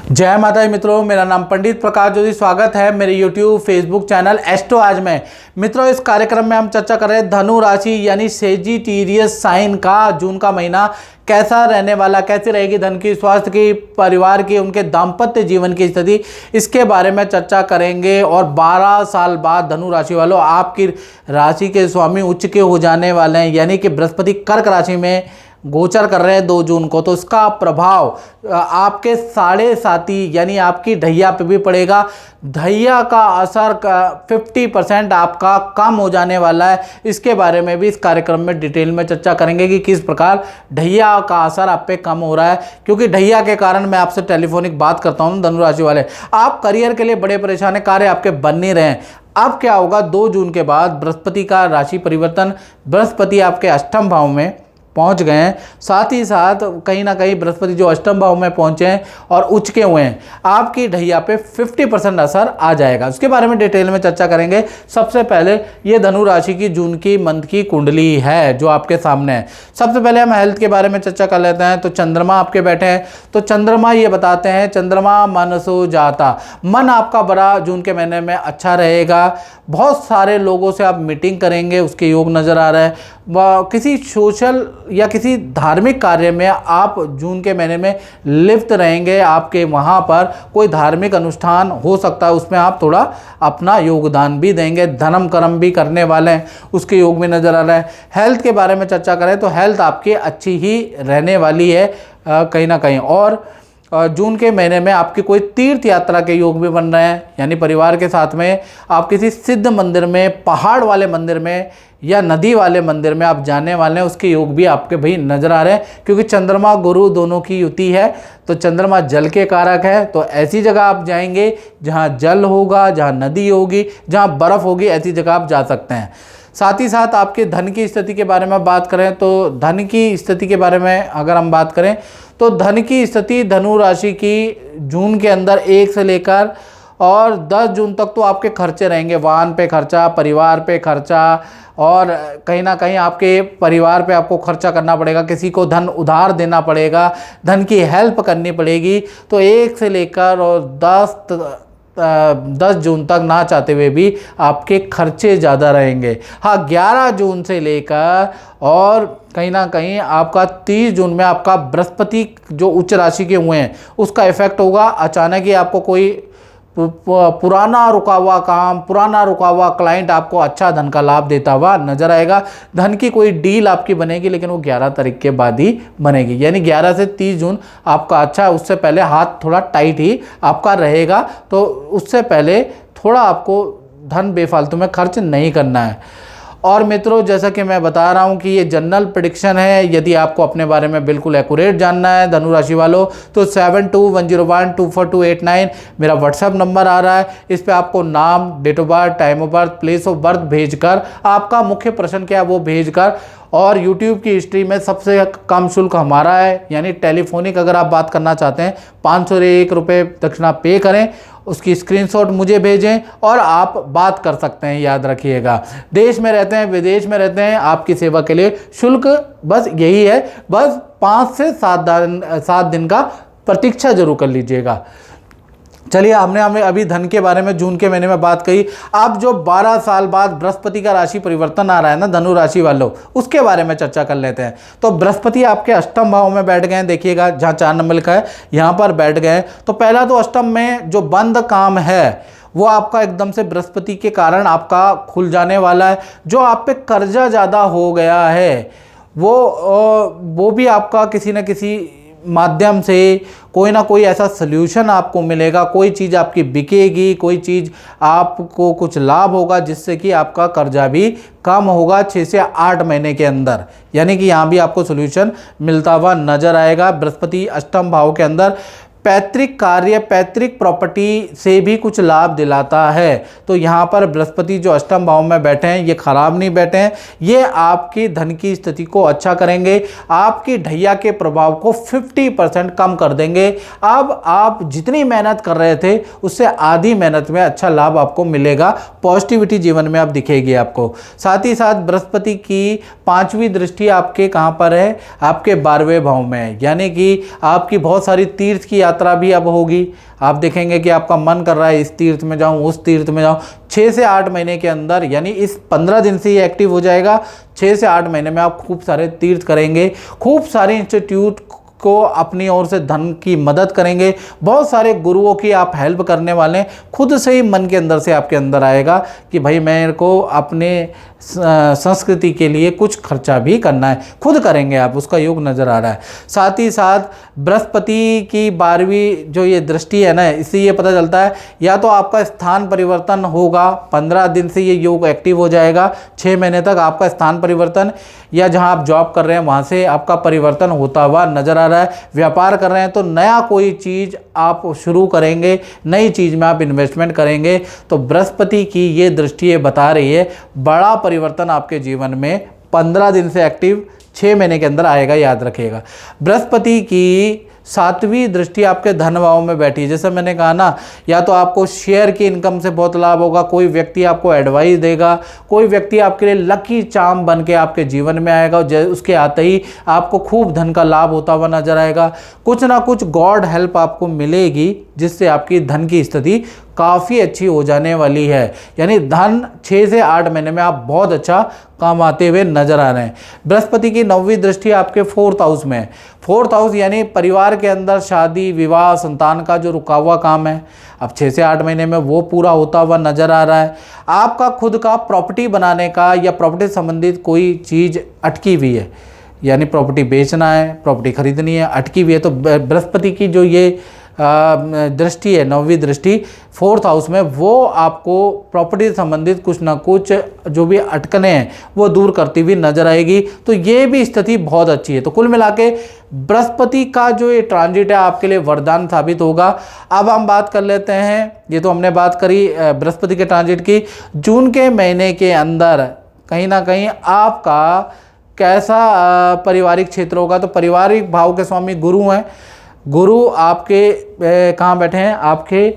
जय माता दी मित्रों, मेरा नाम पंडित प्रकाश ज्योति। स्वागत है मेरे YouTube फेसबुक चैनल एस्ट्रो आज में। मित्रों, इस कार्यक्रम में हम चर्चा कर रहे हैं धनु राशि यानी सेजिटेरियस साइन का जून का महीना कैसा रहने वाला, कैसी रहेगी धन की, स्वास्थ्य की, परिवार की, उनके दाम्पत्य जीवन की स्थिति, इसके बारे में चर्चा करेंगे। और 12 साल बाद धनु राशि वालों आपकी राशि के स्वामी उच्च के हो जाने वाले हैं, यानी कि बृहस्पति कर्क राशि में गोचर कर रहे हैं 2 जून को। तो इसका प्रभाव आपके 7.5 यानी आपकी ढैया पे भी पड़ेगा। ढैया का असर 50% आपका कम हो जाने वाला है। इसके बारे में भी इस कार्यक्रम में डिटेल में चर्चा करेंगे कि किस प्रकार ढैया का असर आप पे कम हो रहा है, क्योंकि ढैया के कारण मैं आपसे टेलीफोनिक बात करता हूँ। धनु राशि वाले, आप करियर के लिए बड़े परेशान हैं, कार्य आपके बन नहीं रहे हैं। अब क्या होगा, 2 जून के बाद बृहस्पति का राशि परिवर्तन, बृहस्पति आपके अष्टम भाव में पहुंच गए हैं। साथ ही साथ कहीं ना कहीं बृहस्पति जो अष्टम भाव में पहुंचे हैं और उच्च के हुए हैं, आपकी ढैया पे 50% असर आ जाएगा। उसके बारे में डिटेल में चर्चा करेंगे। सबसे पहले ये धनु राशि की जून की मंथ की कुंडली है जो आपके सामने है। सबसे पहले हम हेल्थ के बारे में चर्चा कर लेते हैं। तो चंद्रमा आपके बैठे हैं, तो चंद्रमा ये बताते हैं, चंद्रमा मनसो जाता, मन आपका बड़ा जून के महीने में अच्छा रहेगा। बहुत सारे लोगों से आप मीटिंग करेंगे, उसके योग नज़र आ रहा है। किसी सोशल या किसी धार्मिक कार्य में आप जून के महीने में लिप्त रहेंगे। आपके वहाँ पर कोई धार्मिक अनुष्ठान हो सकता है, उसमें आप थोड़ा अपना योगदान भी देंगे। धर्म कर्म भी करने वाले हैं, उसके योग में नज़र आ रहा है। हेल्थ के बारे में चर्चा करें तो हेल्थ आपकी अच्छी ही रहने वाली है कहीं ना कहीं। और जून के महीने में आपकी कोई तीर्थ यात्रा के योग भी बन रहे हैं, यानी परिवार के साथ में आप किसी सिद्ध मंदिर में, पहाड़ वाले मंदिर में या नदी वाले मंदिर में आप जाने वाले हैं। उसके योग भी आपके भाई नज़र आ रहे हैं, क्योंकि चंद्रमा गुरु दोनों की युति है। तो चंद्रमा जल के कारक है, तो ऐसी जगह आप जाएंगे जहाँ जल होगा, जहाँ नदी होगी, जहाँ बर्फ़ होगी, ऐसी जगह आप जा सकते हैं। साथ ही साथ आपके धन की स्थिति के बारे में बात करें तो धन की स्थिति के बारे में अगर हम बात करें तो धन की स्थिति धनु राशि की जून के अंदर 1 से लेकर और 10 जून तक तो आपके खर्चे रहेंगे। वाहन पे खर्चा, परिवार पे खर्चा, और कहीं ना कहीं आपके परिवार पे आपको खर्चा करना पड़ेगा, किसी को धन उधार देना पड़ेगा, धन की हेल्प करनी पड़ेगी। तो 1 से लेकर और 10 जून तक ना चाहते हुए भी आपके खर्चे ज़्यादा रहेंगे। हाँ, 11 जून से लेकर और कहीं ना कहीं आपका 30 जून में आपका बृहस्पति जो उच्च राशि के हुए हैं उसका इफेक्ट होगा। अचानक ही आपको कोई पुराना रुका हुआ काम, पुराना रुका हुआ क्लाइंट आपको अच्छा धन का लाभ देता हुआ नजर आएगा। धन की कोई डील आपकी बनेगी, लेकिन वो 11 तारीख के बाद ही बनेगी, यानी 11 से 30 जून आपका अच्छा है। उससे पहले हाथ थोड़ा टाइट ही आपका रहेगा, तो उससे पहले थोड़ा आपको धन बेफालतू में खर्च नहीं करना है। और मित्रों, जैसा कि मैं बता रहा हूं कि ये जनरल प्रेडिक्शन है। यदि आपको अपने बारे में बिल्कुल एक्यूरेट जानना है धनु राशि वालों, तो 7210124289 मेरा व्हाट्सएप नंबर आ रहा है। इस पे आपको नाम, date of birth, time of birth, place of birth भेजकर, आपका मुख्य प्रश्न क्या है वो भेजकर, और YouTube की हिस्ट्री में सबसे कम शुल्क हमारा है, यानी टेलीफोनिक अगर आप बात करना चाहते हैं 501 रुपये दक्षिणा पे करें, उसकी स्क्रीनशॉट मुझे भेजें और आप बात कर सकते हैं। याद रखिएगा, देश में रहते हैं, विदेश में रहते हैं, आपकी सेवा के लिए शुल्क बस यही है। बस 5 से 7 दिन का प्रतीक्षा जरूर कर लीजिएगा। चलिए, हमने अभी धन के बारे में जून के महीने में बात कही। अब जो 12 साल बाद बृहस्पति का राशि परिवर्तन आ रहा है ना धनु राशि वालों, उसके बारे में चर्चा कर लेते हैं। तो बृहस्पति आपके अष्टम भाव में बैठ गए हैं, देखिएगा जहाँ 4 नंबर लिखा है यहाँ पर बैठ गए हैं। तो पहला तो अष्टम में जो बंद काम है वो आपका एकदम से बृहस्पति के कारण आपका खुल जाने वाला है। जो आप पे कर्जा ज़्यादा हो गया है वो भी आपका किसी न किसी माध्यम से कोई ना कोई ऐसा सल्यूशन आपको मिलेगा। कोई चीज़ आपकी बिकेगी, कोई चीज़ आपको कुछ लाभ होगा, जिससे कि आपका कर्जा भी कम होगा 6 से 8 महीने के अंदर, यानी कि यहाँ भी आपको सल्यूशन मिलता हुआ नजर आएगा। बृहस्पति अष्टम भाव के अंदर पैतृक कार्य, पैतृक प्रॉपर्टी से भी कुछ लाभ दिलाता है। तो यहाँ पर बृहस्पति जो अष्टम भाव में बैठे हैं ये खराब नहीं बैठे हैं, ये आपकी धन की स्थिति को अच्छा करेंगे, आपकी ढैया के प्रभाव को 50% कम कर देंगे। अब आप जितनी मेहनत कर रहे थे उससे आधी मेहनत में अच्छा लाभ आपको मिलेगा, पॉजिटिविटी जीवन में अब दिखेगी आपको। साथ ही साथ बृहस्पति की पांचवी दृष्टि आपके कहाँ पर है, आपके 12वें भाव में है, यानी कि आपकी बहुत सारी तीर्थ की यात्रा भी अब होगी। आप देखेंगे कि आपका मन कर रहा है इस तीर्थ में जाऊं, उस तीर्थ में जाऊं। 6 से 8 महीने के अंदर, यानी इस 15 दिन से ये एक्टिव हो जाएगा, 6 से 8 महीने में आप खूब सारे तीर्थ करेंगे, खूब सारे इंस्टीट्यूट को अपनी ओर से धन की मदद करेंगे, बहुत सारे गुरुओं की आप हेल्प करने वाले हैं। खुद से ही मन के अंदर से आपके अंदर आएगा कि भाई मेरे को अपने संस्कृति के लिए कुछ खर्चा भी करना है, खुद करेंगे आप, उसका योग नज़र आ रहा है। साथ ही साथ बृहस्पति की 12वीं जो ये दृष्टि है ना, इससे ये पता चलता है या तो आपका स्थान परिवर्तन होगा, 15 दिन से ये योग एक्टिव हो जाएगा, 6 महीने तक आपका स्थान परिवर्तन, या जहां आप जॉब कर रहे हैं वहां से आपका परिवर्तन होता हुआ नज़र आ रहा है। व्यापार कर रहे हैं तो नया कोई चीज़ आप शुरू करेंगे, नई चीज़ में आप इन्वेस्टमेंट करेंगे। तो बृहस्पति की ये दृष्टि ये बता रही है बड़ा परिवर्तन आपके जीवन में 15 दिन से एक्टिव 6 महीने के अंदर आएगा, याद रखिएगा। बृहस्पति की 7वीं दृष्टि आपके धन भाव में बैठी है। जैसे मैंने कहा ना, या तो आपको शेयर की इनकम से बहुत लाभ होगा, कोई व्यक्ति आपको एडवाइस देगा, कोई व्यक्ति आपके लिए लकी चार्म बन के आपके जीवन में आएगा, उसके आते ही आपको खूब धन का लाभ होता हुआ नजर आएगा। कुछ ना कुछ गॉड हेल्प आपको मिलेगी जिससे आपकी धन की स्थिति काफ़ी अच्छी हो जाने वाली है, यानी धन 6 से 8 महीने में आप बहुत अच्छा कमाते हुए नजर आ रहे हैं। बृहस्पति की 9वीं दृष्टि आपके 4th हाउस में है। 4th हाउस यानी परिवार के अंदर शादी विवाह संतान का जो रुका हुआ काम है, अब 6 से 8 महीने में वो पूरा होता हुआ नजर आ रहा है। आपका खुद का प्रॉपर्टी बनाने का या प्रॉपर्टी संबंधित कोई चीज़ अटकी हुई है, यानी प्रॉपर्टी बेचना है, प्रॉपर्टी खरीदनी है, अटकी हुई है, तो बृहस्पति की जो ये दृष्टि है, 9वीं दृष्टि 4th हाउस में, वो आपको प्रॉपर्टी से संबंधित कुछ ना कुछ जो भी अटकने हैं वो दूर करती हुई नजर आएगी। तो ये भी स्थिति बहुत अच्छी है। तो कुल मिला के बृहस्पति का जो ये ट्रांजिट है आपके लिए वरदान साबित होगा। अब हम बात कर लेते हैं, ये तो हमने बात करी बृहस्पति के ट्रांजिट की। जून के महीने के अंदर कहीं ना कहीं आपका कैसा पारिवारिक क्षेत्र होगा, तो पारिवारिक भाव के स्वामी गुरु हैं। गुरु आपके कहाँ बैठे हैं, आपके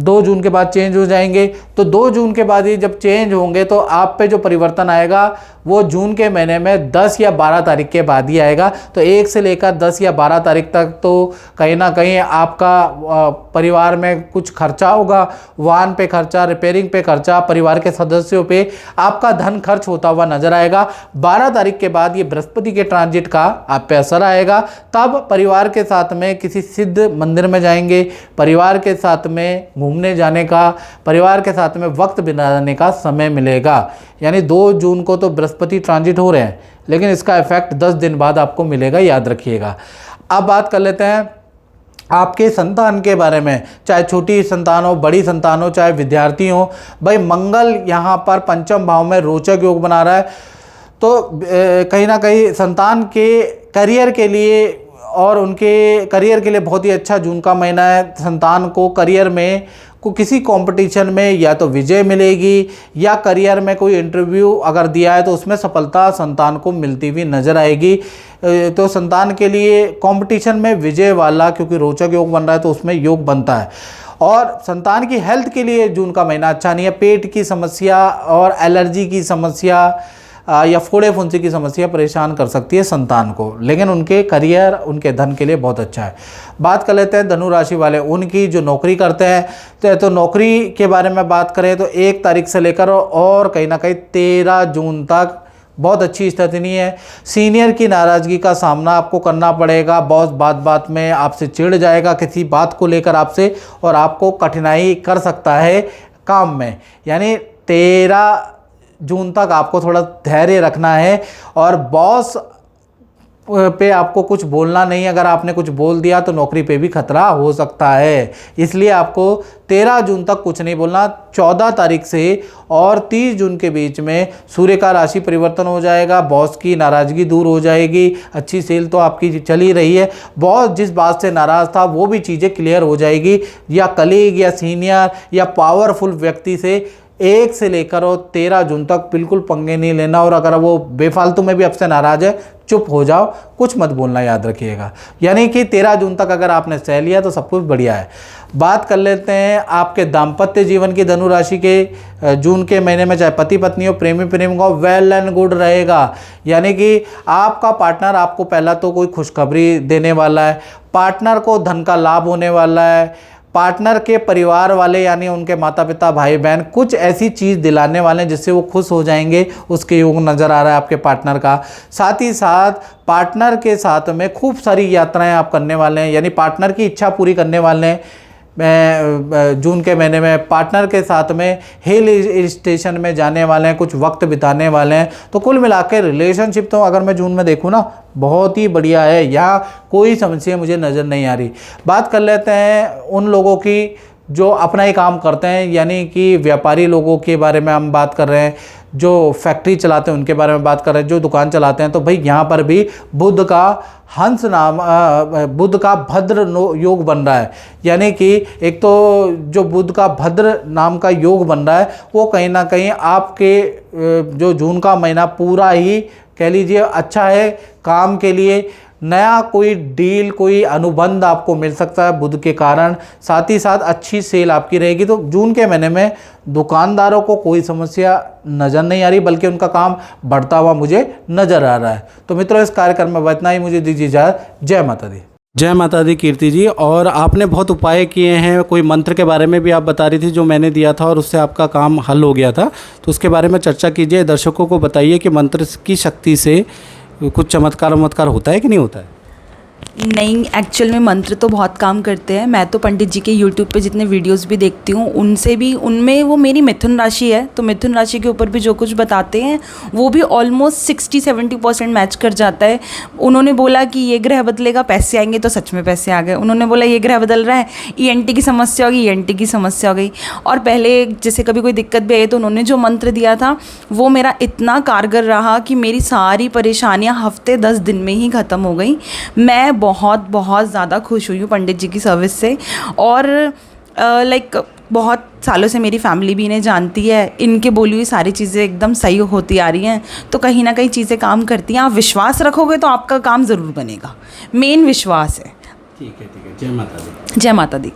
2 जून के बाद चेंज हो जाएंगे। तो 2 जून के बाद ही जब चेंज होंगे तो आप पे जो परिवर्तन आएगा वो जून के महीने में 10 या 12 तारीख के बाद ही आएगा। तो 1 से लेकर 10 या 12 तारीख तक तो कहीं ना कहीं आपका परिवार में कुछ खर्चा होगा, वाहन पे खर्चा, रिपेयरिंग पे खर्चा, परिवार के सदस्यों पे आपका धन खर्च होता हुआ नजर आएगा। 12 तारीख के बाद ये बृहस्पति के ट्रांजिट का आप पे असर आएगा। तब परिवार के साथ में किसी सिद्ध मंदिर में जाएंगे, परिवार के साथ में घूमने जाने का, परिवार के साथ में वक्त बिताने का समय मिलेगा। यानी 2 जून को तो बृहस्पति ट्रांजिट हो रहे हैं, लेकिन इसका इफेक्ट 10 दिन बाद आपको मिलेगा, याद रखिएगा। अब बात कर लेते हैं आपके संतान के बारे में, चाहे छोटी संतान हो, बड़ी संतान हो, चाहे विद्यार्थी हो। भाई मंगल यहाँ पर 5म भाव में रोचक योग बना रहा है, तो कहीं ना कहीं संतान के करियर के लिए और उनके करियर के लिए बहुत ही अच्छा जून का महीना है। संतान को करियर में किसी कंपटीशन में या तो विजय मिलेगी, या करियर में कोई इंटरव्यू अगर दिया है तो उसमें सफलता संतान को मिलती हुई नजर आएगी। तो संतान के लिए कंपटीशन में विजय वाला, क्योंकि रोचक योग बन रहा है तो उसमें योग बनता है। और संतान की हेल्थ के लिए जून का महीना अच्छा नहीं है। पेट की समस्या और एलर्जी की समस्या या फोड़े फुंसी की समस्या परेशान कर सकती है संतान को, लेकिन उनके करियर, उनके धन के लिए बहुत अच्छा है। बात कर लेते हैं धनु राशि वाले, उनकी जो नौकरी करते हैं, तो नौकरी के बारे में बात करें तो 1 तारीख से लेकर और कहीं ना कहीं 13 जून तक बहुत अच्छी स्थिति नहीं है। सीनियर की नाराज़गी का सामना आपको करना पड़ेगा। बॉस बात बात में आपसे चिढ़ जाएगा किसी बात को लेकर आपसे, और आपको कठिनाई कर सकता है काम में। यानी 13 जून तक आपको थोड़ा धैर्य रखना है, और बॉस पे आपको कुछ बोलना नहीं। अगर आपने कुछ बोल दिया तो नौकरी पे भी खतरा हो सकता है, इसलिए आपको 13 जून तक कुछ नहीं बोलना। 14 तारीख से और 30 जून के बीच में सूर्य का राशि परिवर्तन हो जाएगा, बॉस की नाराज़गी दूर हो जाएगी। अच्छी सेल तो आपकी चल ही रही है, बॉस जिस बात से नाराज़ था वो भी चीज़ें क्लियर हो जाएगी, या कलीग या सीनियर या पावरफुल व्यक्ति से 1 से लेकर और 13 जून तक बिल्कुल पंगे नहीं लेना। और अगर वो बेफालतू में भी आपसे नाराज़ है चुप हो जाओ, कुछ मत बोलना, याद रखिएगा। यानी कि 13 जून तक अगर आपने सह लिया तो सब कुछ बढ़िया है। बात कर लेते हैं आपके दाम्पत्य जीवन की। धनु राशि के जून के महीने में चाहे पति पत्नी हो, प्रेमी प्रेमिका हो, वेल एंड गुड रहेगा। यानी कि आपका पार्टनर आपको पहला तो कोई खुशखबरी देने वाला है, पार्टनर को धन का लाभ होने वाला है, पार्टनर के परिवार वाले यानी उनके माता पिता भाई बहन कुछ ऐसी चीज़ दिलाने वाले हैं जिससे वो खुश हो जाएंगे, उसके योग नज़र आ रहा है आपके पार्टनर का। साथ ही साथ पार्टनर के साथ में खूब सारी यात्राएं आप करने वाले हैं, यानी पार्टनर की इच्छा पूरी करने वाले हैं। जून के महीने में पार्टनर के साथ में हिल स्टेशन में जाने वाले हैं, कुछ वक्त बिताने वाले हैं। तो कुल मिलाकर रिलेशनशिप तो अगर मैं जून में देखूँ ना, बहुत ही बढ़िया है, यहाँ कोई समस्या मुझे नज़र नहीं आ रही। बात कर लेते हैं उन लोगों की जो अपना ही काम करते हैं, यानी कि व्यापारी लोगों के बारे में हम बात कर रहे हैं, जो फैक्ट्री चलाते हैं उनके बारे में बात कर रहे हैं, जो दुकान चलाते हैं। तो भाई यहाँ पर भी बुध का हंस नाम बुध का भद्र योग बन रहा है। यानी कि एक तो जो बुध का भद्र नाम का योग बन रहा है वो कहीं ना कहीं आपके जो जून का महीना पूरा ही कह लीजिए अच्छा है काम के लिए। नया कोई डील, कोई अनुबंध आपको मिल सकता है बुध के कारण। साथ ही साथ अच्छी सेल आपकी रहेगी। तो जून के महीने में दुकानदारों को कोई समस्या नज़र नहीं आ रही, बल्कि उनका काम बढ़ता हुआ मुझे नज़र आ रहा है। तो मित्रों, इस कार्यक्रम में इतना ही, मुझे दीजिए इजाज़त। जय माता दी। जय माता दी कीर्ति जी। और आपने बहुत उपाय किए हैं, कोई मंत्र के बारे में भी आप बता रही थी जो मैंने दिया था और उससे आपका काम हल हो गया था, तो उसके बारे में चर्चा कीजिए। दर्शकों को बताइए कि मंत्र की शक्ति से कुछ चमत्कार होता है कि नहीं होता है? नहीं, एक्चुअल में मंत्र तो बहुत काम करते हैं। मैं तो पंडित जी के यूट्यूब पे जितने वीडियोस भी देखती हूँ उनसे भी, उनमें वो मेरी मिथुन राशि है तो मिथुन राशि के ऊपर भी जो कुछ बताते हैं वो भी ऑलमोस्ट 60-70% मैच कर जाता है। उन्होंने बोला कि ये ग्रह बदलेगा, पैसे आएंगे, तो सच में पैसे आ गए। उन्होंने बोला ये ग्रह बदल रहा है, ENT की समस्या होगी, ENT की समस्या हो गई। और पहले जैसे कभी कोई दिक्कत भी आई तो उन्होंने जो मंत्र दिया था वो मेरा इतना कारगर रहा कि मेरी सारी परेशानियाँ हफ्ते 10 दिन में ही ख़त्म हो गई। मैं बहुत ज़्यादा खुश हुई हूँ पंडित जी की सर्विस से। और लाइक बहुत सालों से मेरी फैमिली भी इन्हें जानती है, इनके बोली हुई सारी चीज़ें एकदम सही होती आ रही हैं। तो कहीं ना कहीं चीज़ें काम करती हैं। आप विश्वास रखोगे तो आपका काम ज़रूर बनेगा, मेन विश्वास है। ठीक है। जय माता दी। जय माता दी।